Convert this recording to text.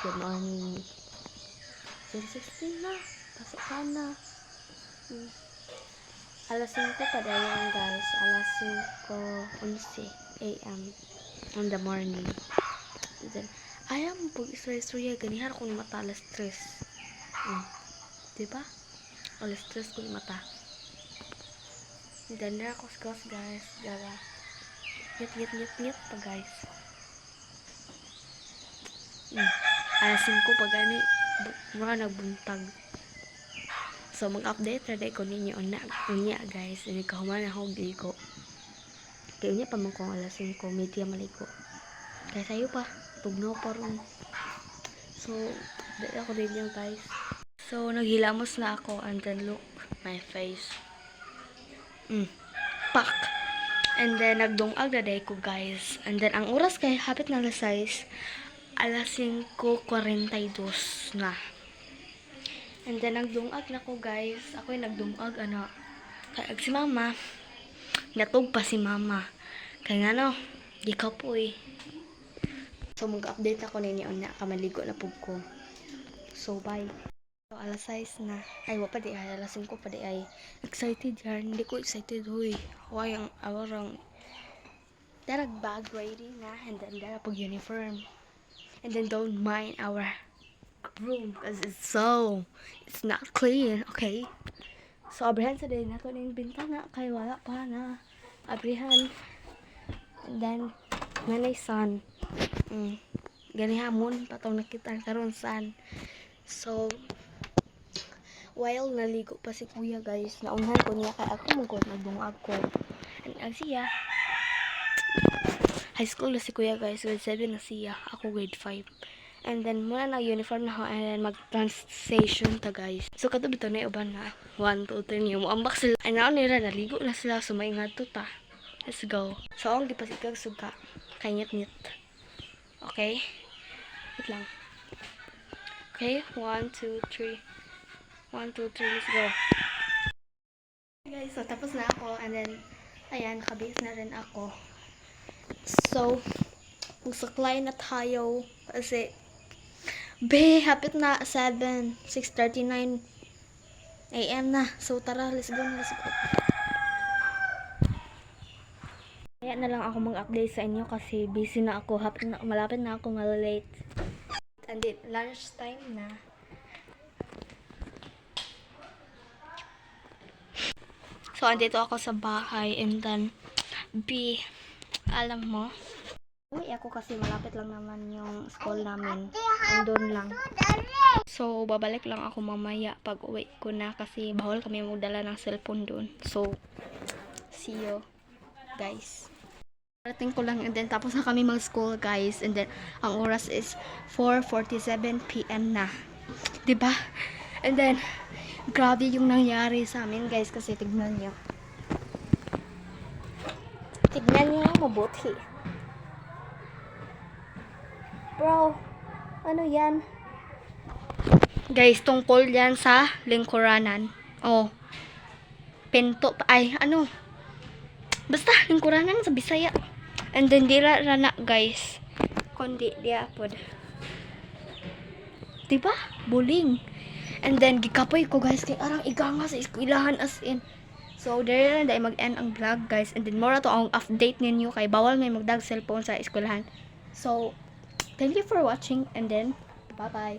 Good morning. 16 na. Pasok ka na. Alas 5 pa dayon guys. Alas 5:11 a.m. in the morning. And then, ayaw mo pag istorya-istorya. Ganihar ko ni mata alas 3. Diba? Alas 3 ko ni mata. And then, there ako guys. Gara. Ngit pa guys. Alas 5 pa gani. Mura nagbuntag. So, mag-update na ko ninyo unya guys. Hindi ka human ako gigo. Kaya unya pa man kong alas 5. Media maliko. Kaya sayo pa. Tugnaw pa ron. So, dahil ako din yung guys. So, naghilamos na ako. And then, look. My face. Pak! And then, nagdungag na day ko guys. And then, ang oras kay hapit na alas 6. Alas 5:42 na. And then, nagdungag na ko guys. Ako yung nagdungag, kaya si mama. Natog pa si mama. Kaya nga no, di ka po eh. So, mag-update ako ninyo na kamaligo na po ko. So, bye. So, alas 6 na. Ay, wapa di ay. Alas 5 pa di ay. Excited yan. Hindi ko excited, huy. Huwag ang awarang. Darag bag ready na. And then, darag pag uniform. And then, don't mind our room because it's not clean, okay? So, abrihan sa din ako ng bintana kay wala pa na abrihan. And then, nanay sun. Ganihamon patong nakita karon san. So, while naligo pa si kuya guys, naunhan ko niya kay ako mong nagdungag ko. And ang siya, high school na si kuya guys, grade 7 na siya, ako grade 5. And then, muna na uniform na ako, and then mag-translation ta guys. So, kato bito na uban na 1, 2, 3 niyo. Muambak sila. Ay, naon nila, naligo na sila. Sumaingat to ta. Let's go. So, ang gipasikag suga. Kanyat-nyat. Okay? Wait lang. Okay? 1, 2, 3. 1, 2, 3. Let's go. Okay guys, so tapos na ako. And then, ayan, nakabihis na rin ako. So, magsaklay na tayo. Kasi, hapit na 6:39 a.m. na. So, tara, let's go. Kaya na lang ako mag-update sa inyo kasi busy na ako. Malapit na ako malate. And then, lunch time na. So, andito ako sa bahay. And then, alam mo, uwi ako kasi malapit lang naman yung school namin. Andun lang. So, babalik lang ako mamaya pag uwi ko na kasi bawal kami magdala ng cellphone dun. So, see you guys. Parating ko lang and then tapos na kami mag-school guys. And then, ang oras is 4:47 p.m. na. Diba? And then, grabe yung nangyari sa amin guys kasi tignan nyo. Tignan nyo mabuti. Bro, ano yan? Guys, tungkol yan sa lingkuranan. Oh. Pinto, ay, ano? Basta, lingkuranan sa Bisaya. And then, dira rana, guys. Kundi, diya pod. Diba? Buling. And then, gikapoy ko, guys. Kaya arang iganga sa eskwelahan as in. So, there na dahil mag-end ang vlog, guys. And then, mora to ang update ninyo kay bawal may magdag cellphone sa eskwelahan. So, thank you for watching and then bye-bye.